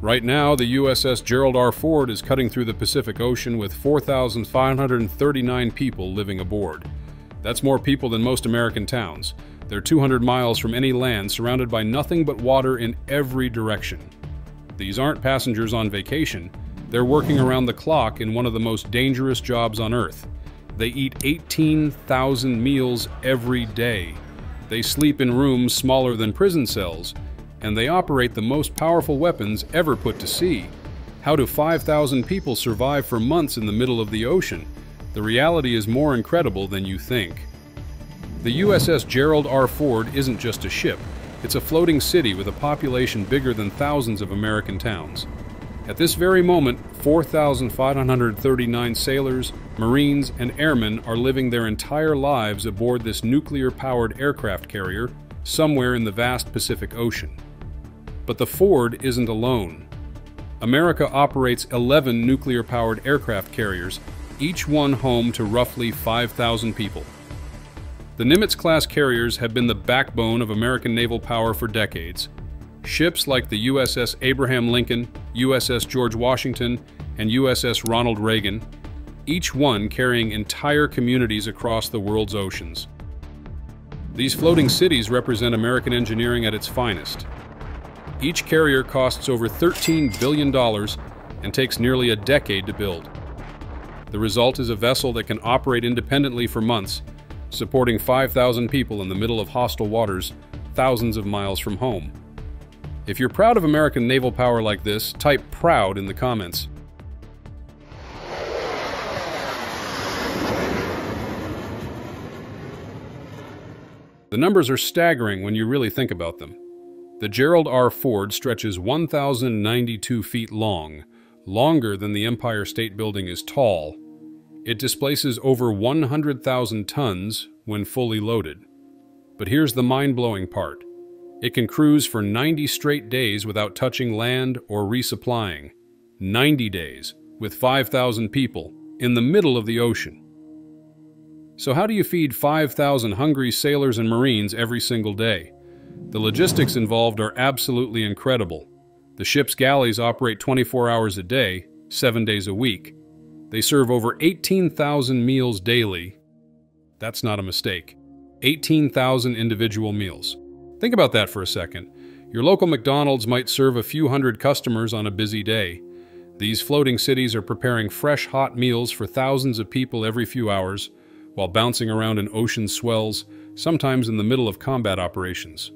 Right now, the USS Gerald R. Ford is cutting through the Pacific Ocean with 4,539 people living aboard. That's more people than most American towns. They're 200 miles from any land, surrounded by nothing but water in every direction. These aren't passengers on vacation. They're working around the clock in one of the most dangerous jobs on Earth. They eat 18,000 meals every day. They sleep in rooms smaller than prison cells, and they operate the most powerful weapons ever put to sea. How do 5,000 people survive for months in the middle of the ocean? The reality is more incredible than you think. The USS Gerald R. Ford isn't just a ship. It's a floating city with a population bigger than thousands of American towns. At this very moment, 4,539 sailors, Marines, and airmen are living their entire lives aboard this nuclear-powered aircraft carrier somewhere in the vast Pacific Ocean. But the Ford isn't alone. America operates 11 nuclear-powered aircraft carriers, each one home to roughly 5,000 people. The Nimitz-class carriers have been the backbone of American naval power for decades. Ships like the USS Abraham Lincoln, USS George Washington, and USS Ronald Reagan, each one carrying entire communities across the world's oceans. These floating cities represent American engineering at its finest. Each carrier costs over $13 billion and takes nearly a decade to build. The result is a vessel that can operate independently for months, supporting 5,000 people in the middle of hostile waters, thousands of miles from home. If you're proud of American naval power like this, type "proud" in the comments. The numbers are staggering when you really think about them. The Gerald R. Ford stretches 1,092 feet long, longer than the Empire State Building is tall. It displaces over 100,000 tons when fully loaded. But here's the mind-blowing part. It can cruise for 90 straight days without touching land or resupplying. 90 days, with 5,000 people, in the middle of the ocean. So how do you feed 5,000 hungry sailors and Marines every single day? The logistics involved are absolutely incredible. The ship's galleys operate 24 hours a day, 7 days a week. They serve over 18,000 meals daily. That's not a mistake. 18,000 individual meals. Think about that for a second. Your local McDonald's might serve a few hundred customers on a busy day. These floating cities are preparing fresh, hot meals for thousands of people every few hours, while bouncing around in ocean swells, sometimes in the middle of combat operations.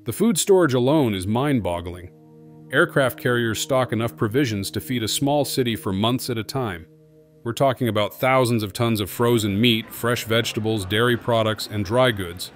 The food storage alone is mind-boggling. Aircraft carriers stock enough provisions to feed a small city for months at a time. We're talking about thousands of tons of frozen meat, fresh vegetables, dairy products, and dry goods.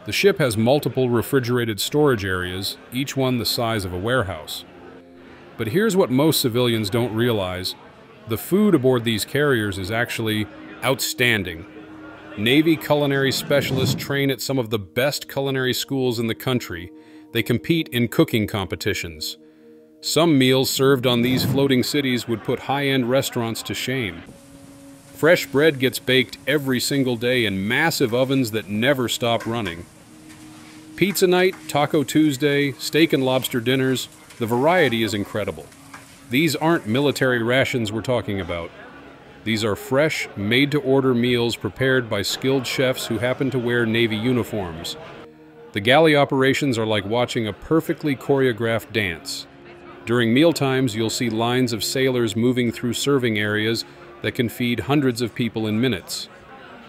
The ship has multiple refrigerated storage areas, each one the size of a warehouse. But here's what most civilians don't realize. The food aboard these carriers is actually outstanding. Navy culinary specialists train at some of the best culinary schools in the country. They compete in cooking competitions. Some meals served on these floating cities would put high-end restaurants to shame. Fresh bread gets baked every single day in massive ovens that never stop running. Pizza night, Taco Tuesday, steak and lobster dinners, the variety is incredible. These aren't military rations we're talking about. These are fresh, made-to-order meals prepared by skilled chefs who happen to wear Navy uniforms. The galley operations are like watching a perfectly choreographed dance. During mealtimes, you'll see lines of sailors moving through serving areas that can feed hundreds of people in minutes.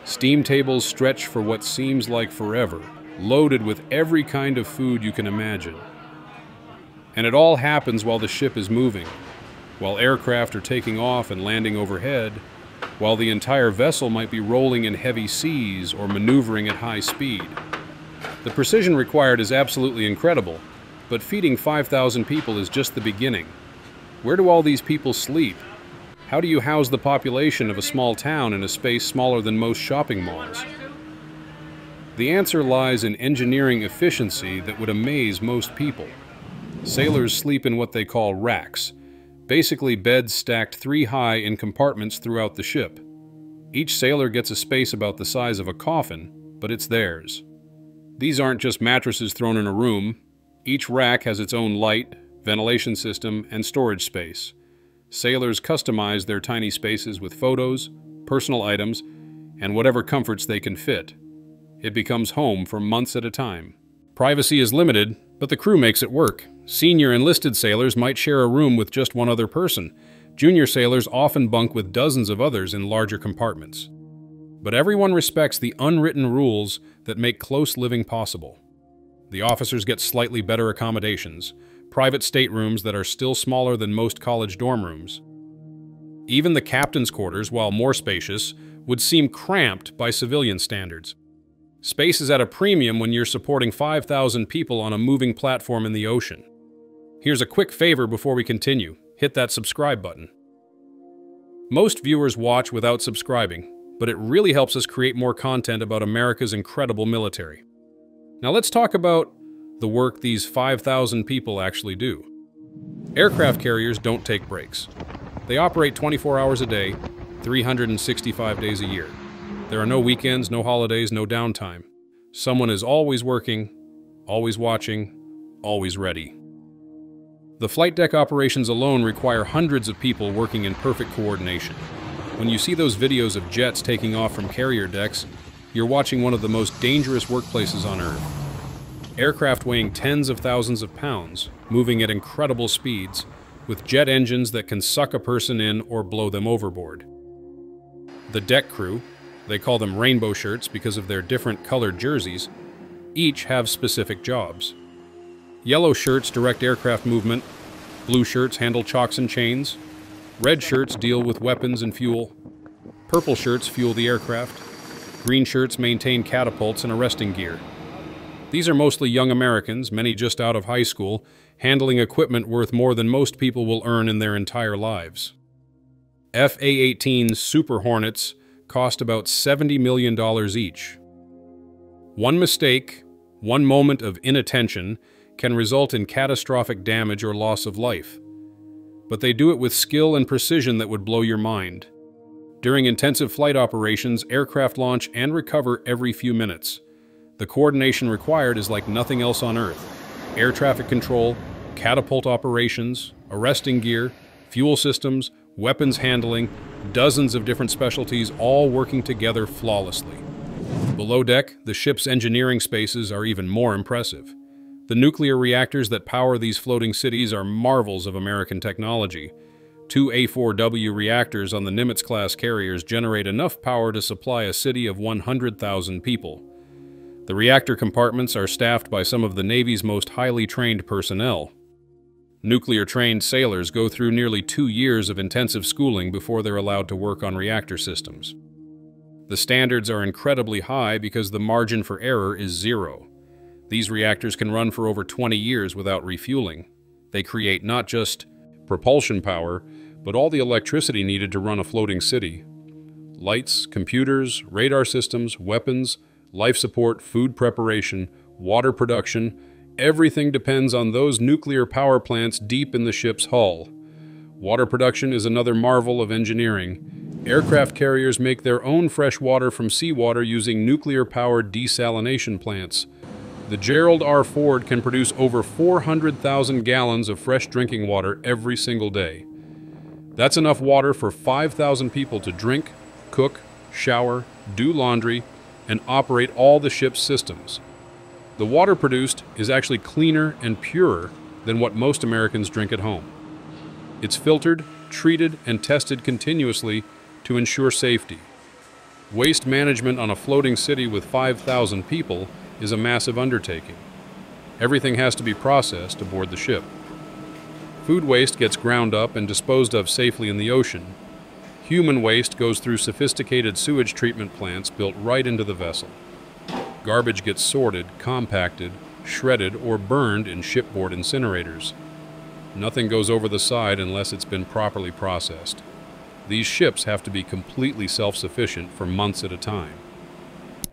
Steam tables stretch for what seems like forever, loaded with every kind of food you can imagine. And it all happens while the ship is moving, while aircraft are taking off and landing overhead, while the entire vessel might be rolling in heavy seas or maneuvering at high speed. The precision required is absolutely incredible, but feeding 5,000 people is just the beginning. Where do all these people sleep? How do you house the population of a small town in a space smaller than most shopping malls? The answer lies in engineering efficiency that would amaze most people. Sailors sleep in what they call racks, basically beds stacked 3 high in compartments throughout the ship. Each sailor gets a space about the size of a coffin, but it's theirs. These aren't just mattresses thrown in a room. Each rack has its own light, ventilation system, and storage space. Sailors customize their tiny spaces with photos, personal items, and whatever comforts they can fit. It becomes home for months at a time. Privacy is limited, but the crew makes it work. Senior enlisted sailors might share a room with just one other person. Junior sailors often bunk with dozens of others in larger compartments. But everyone respects the unwritten rules that make close living possible. The officers get slightly better accommodations, private staterooms that are still smaller than most college dorm rooms. Even the captain's quarters, while more spacious, would seem cramped by civilian standards. Space is at a premium when you're supporting 5,000 people on a moving platform in the ocean. Here's a quick favor before we continue. Hit that subscribe button. Most viewers watch without subscribing, but it really helps us create more content about America's incredible military. Now let's talk about the work these 5,000 people actually do. Aircraft carriers don't take breaks. They operate 24 hours a day, 365 days a year. There are no weekends, no holidays, no downtime. Someone is always working, always watching, always ready. The flight deck operations alone require hundreds of people working in perfect coordination. When you see those videos of jets taking off from carrier decks, you're watching one of the most dangerous workplaces on Earth. Aircraft weighing tens of thousands of pounds, moving at incredible speeds, with jet engines that can suck a person in or blow them overboard. The deck crew, they call them rainbow shirts because of their different colored jerseys, each have specific jobs. Yellow shirts direct aircraft movement, blue shirts handle chocks and chains, red shirts deal with weapons and fuel, purple shirts fuel the aircraft, green shirts maintain catapults and arresting gear. These are mostly young Americans, many just out of high school, handling equipment worth more than most people will earn in their entire lives. FA-18 Super Hornets cost about $70 million each. One mistake, one moment of inattention, can result in catastrophic damage or loss of life. But they do it with skill and precision that would blow your mind. During intensive flight operations, aircraft launch and recover every few minutes. The coordination required is like nothing else on Earth. Air traffic control, catapult operations, arresting gear, fuel systems, weapons handling, dozens of different specialties all working together flawlessly. Below deck, the ship's engineering spaces are even more impressive. The nuclear reactors that power these floating cities are marvels of American technology. 2 A4W reactors on the Nimitz-class carriers generate enough power to supply a city of 100,000 people. The reactor compartments are staffed by some of the Navy's most highly trained personnel. Nuclear-trained sailors go through nearly 2 years of intensive schooling before they're allowed to work on reactor systems. The standards are incredibly high because the margin for error is zero. These reactors can run for over 20 years without refueling. They create not just propulsion power, but all the electricity needed to run a floating city. Lights, computers, radar systems, weapons, life support, food preparation, water production, everything depends on those nuclear power plants deep in the ship's hull. Water production is another marvel of engineering. Aircraft carriers make their own fresh water from seawater using nuclear-powered desalination plants. The Gerald R. Ford can produce over 400,000 gallons of fresh drinking water every single day. That's enough water for 5,000 people to drink, cook, shower, do laundry, and operate all the ship's systems. The water produced is actually cleaner and purer than what most Americans drink at home. It's filtered, treated, and tested continuously to ensure safety. Waste management on a floating city with 5,000 people is a massive undertaking. Everything has to be processed aboard the ship. Food waste gets ground up and disposed of safely in the ocean. Human waste goes through sophisticated sewage treatment plants built right into the vessel. Garbage gets sorted, compacted, shredded, or burned in shipboard incinerators. Nothing goes over the side unless it's been properly processed. These ships have to be completely self-sufficient for months at a time.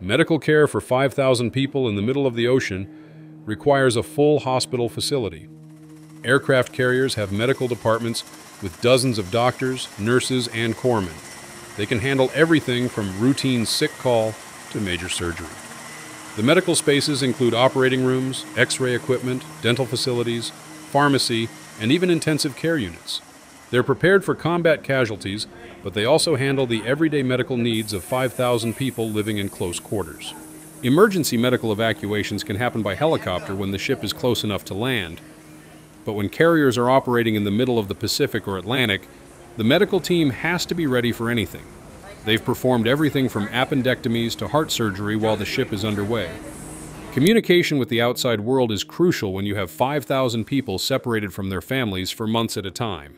Medical care for 5,000 people in the middle of the ocean requires a full hospital facility. Aircraft carriers have medical departments with dozens of doctors, nurses, and corpsmen. They can handle everything from routine sick call to major surgery. The medical spaces include operating rooms, X-ray equipment, dental facilities, pharmacy, and even intensive care units. They're prepared for combat casualties, but they also handle the everyday medical needs of 5,000 people living in close quarters. Emergency medical evacuations can happen by helicopter when the ship is close enough to land. But when carriers are operating in the middle of the Pacific or Atlantic, the medical team has to be ready for anything. They've performed everything from appendectomies to heart surgery while the ship is underway. Communication with the outside world is crucial when you have 5,000 people separated from their families for months at a time.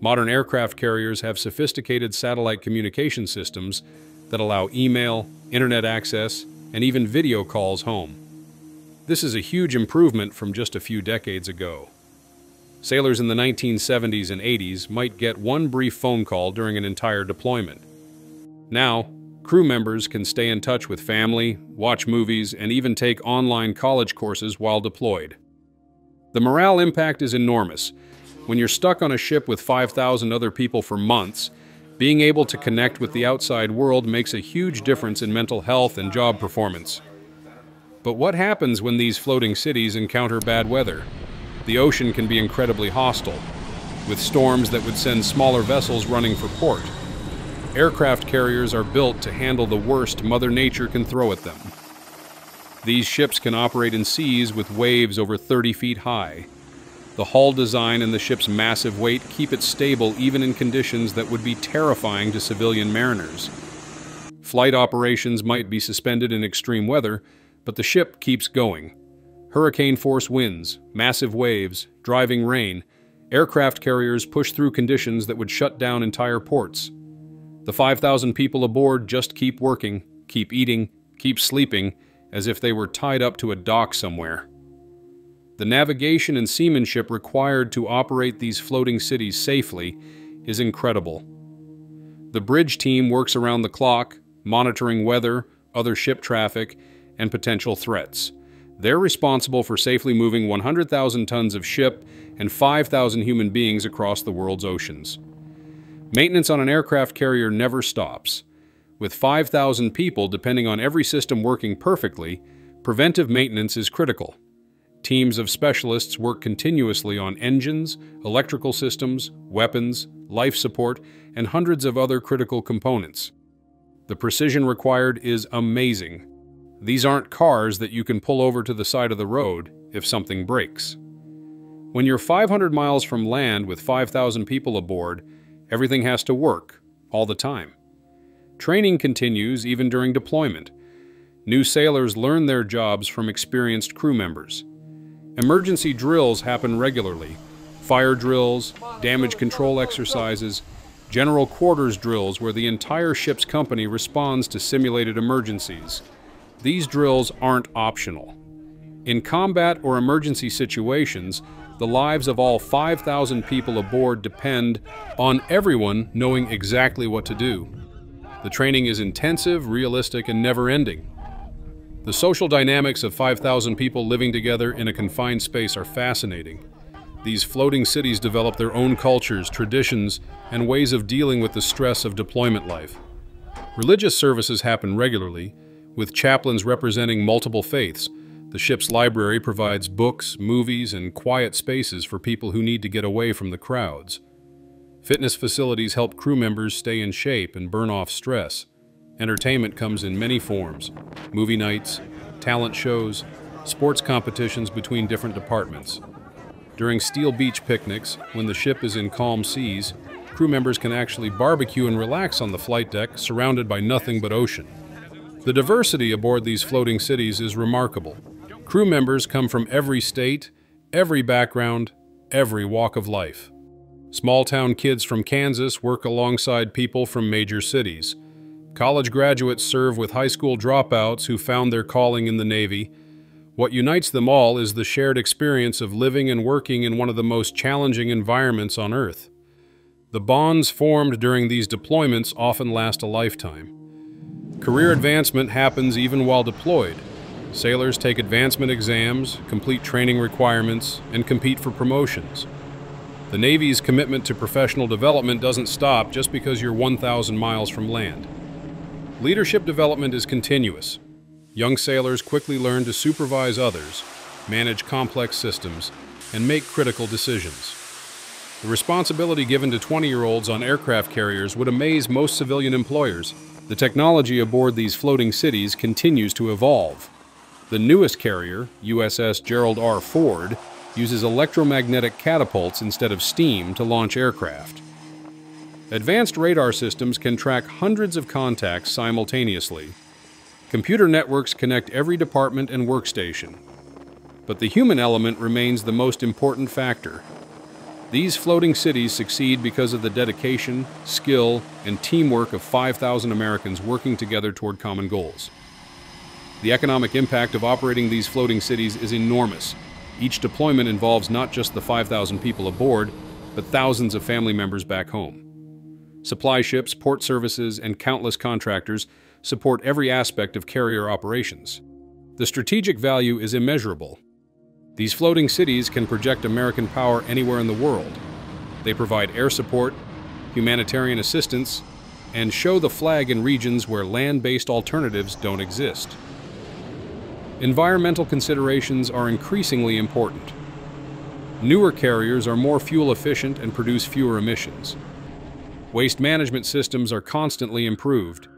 Modern aircraft carriers have sophisticated satellite communication systems that allow email, internet access, and even video calls home. This is a huge improvement from just a few decades ago. Sailors in the 1970s and 80s might get one brief phone call during an entire deployment. Now, crew members can stay in touch with family, watch movies, and even take online college courses while deployed. The morale impact is enormous. When you're stuck on a ship with 5,000 other people for months, being able to connect with the outside world makes a huge difference in mental health and job performance. But what happens when these floating cities encounter bad weather? The ocean can be incredibly hostile, with storms that would send smaller vessels running for port. Aircraft carriers are built to handle the worst Mother Nature can throw at them. These ships can operate in seas with waves over 30 feet high. The hull design and the ship's massive weight keep it stable even in conditions that would be terrifying to civilian mariners. Flight operations might be suspended in extreme weather, but the ship keeps going. Hurricane-force winds, massive waves, driving rain, aircraft carriers push through conditions that would shut down entire ports. The 5,000 people aboard just keep working, keep eating, keep sleeping, as if they were tied up to a dock somewhere. The navigation and seamanship required to operate these floating cities safely is incredible. The bridge team works around the clock, monitoring weather, other ship traffic, and potential threats. They're responsible for safely moving 100,000 tons of ship and 5,000 human beings across the world's oceans. Maintenance on an aircraft carrier never stops. With 5,000 people depending on every system working perfectly, preventive maintenance is critical. Teams of specialists work continuously on engines, electrical systems, weapons, life support, and hundreds of other critical components. The precision required is amazing. These aren't cars that you can pull over to the side of the road if something breaks. When you're 500 miles from land with 5,000 people aboard, everything has to work, all the time. Training continues even during deployment. New sailors learn their jobs from experienced crew members. Emergency drills happen regularly. Fire drills, damage control exercises, general quarters drills where the entire ship's company responds to simulated emergencies. These drills aren't optional. In combat or emergency situations, the lives of all 5,000 people aboard depend on everyone knowing exactly what to do. The training is intensive, realistic, and never-ending. The social dynamics of 5,000 people living together in a confined space are fascinating. These floating cities develop their own cultures, traditions, and ways of dealing with the stress of deployment life. Religious services happen regularly, with chaplains representing multiple faiths. The ship's library provides books, movies, and quiet spaces for people who need to get away from the crowds. Fitness facilities help crew members stay in shape and burn off stress. Entertainment comes in many forms: movie nights, talent shows, sports competitions between different departments. During Steel Beach picnics, when the ship is in calm seas, crew members can actually barbecue and relax on the flight deck, surrounded by nothing but ocean. The diversity aboard these floating cities is remarkable. Crew members come from every state, every background, every walk of life. Small-town kids from Kansas work alongside people from major cities. College graduates serve with high school dropouts who found their calling in the Navy. What unites them all is the shared experience of living and working in one of the most challenging environments on Earth. The bonds formed during these deployments often last a lifetime. Career advancement happens even while deployed. Sailors take advancement exams, complete training requirements, and compete for promotions. The Navy's commitment to professional development doesn't stop just because you're 1,000 miles from land. Leadership development is continuous. Young sailors quickly learn to supervise others, manage complex systems, and make critical decisions. The responsibility given to 20-year-olds on aircraft carriers would amaze most civilian employers. The technology aboard these floating cities continues to evolve. The newest carrier, USS Gerald R. Ford, uses electromagnetic catapults instead of steam to launch aircraft. Advanced radar systems can track hundreds of contacts simultaneously. Computer networks connect every department and workstation. But the human element remains the most important factor. These floating cities succeed because of the dedication, skill, and teamwork of 5,000 Americans working together toward common goals. The economic impact of operating these floating cities is enormous. Each deployment involves not just the 5,000 people aboard, but thousands of family members back home. Supply ships, port services, and countless contractors support every aspect of carrier operations. The strategic value is immeasurable. These floating cities can project American power anywhere in the world. They provide air support, humanitarian assistance, and show the flag in regions where land-based alternatives don't exist. Environmental considerations are increasingly important. Newer carriers are more fuel efficient and produce fewer emissions. Waste management systems are constantly improved.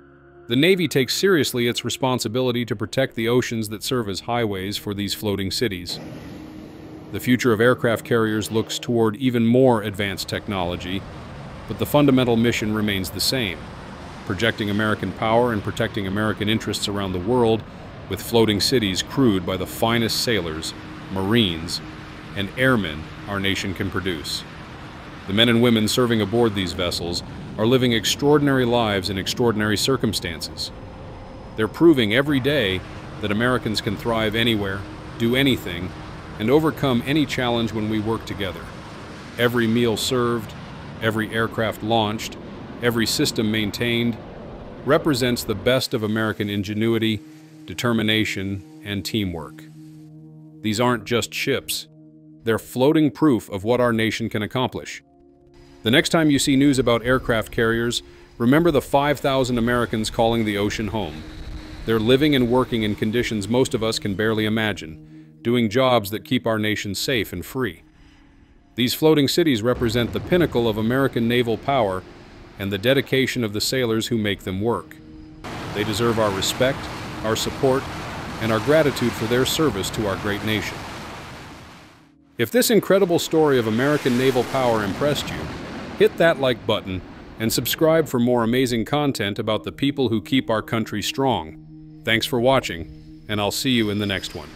The Navy takes seriously its responsibility to protect the oceans that serve as highways for these floating cities. The future of aircraft carriers looks toward even more advanced technology, but the fundamental mission remains the same: projecting American power and protecting American interests around the world, with floating cities crewed by the finest sailors, Marines, and airmen our nation can produce. The men and women serving aboard these vessels are living extraordinary lives in extraordinary circumstances. They're proving every day that Americans can thrive anywhere, do anything, and overcome any challenge when we work together. Every meal served, every aircraft launched, every system maintained represents the best of American ingenuity, determination, and teamwork. These aren't just ships. They're floating proof of what our nation can accomplish. The next time you see news about aircraft carriers, remember the 5,000 Americans calling the ocean home. They're living and working in conditions most of us can barely imagine, doing jobs that keep our nation safe and free. These floating cities represent the pinnacle of American naval power and the dedication of the sailors who make them work. They deserve our respect, our support, and our gratitude for their service to our great nation. If this incredible story of American naval power impressed you, hit that like button and subscribe for more amazing content about the people who keep our country strong. Thanks for watching, and I'll see you in the next one.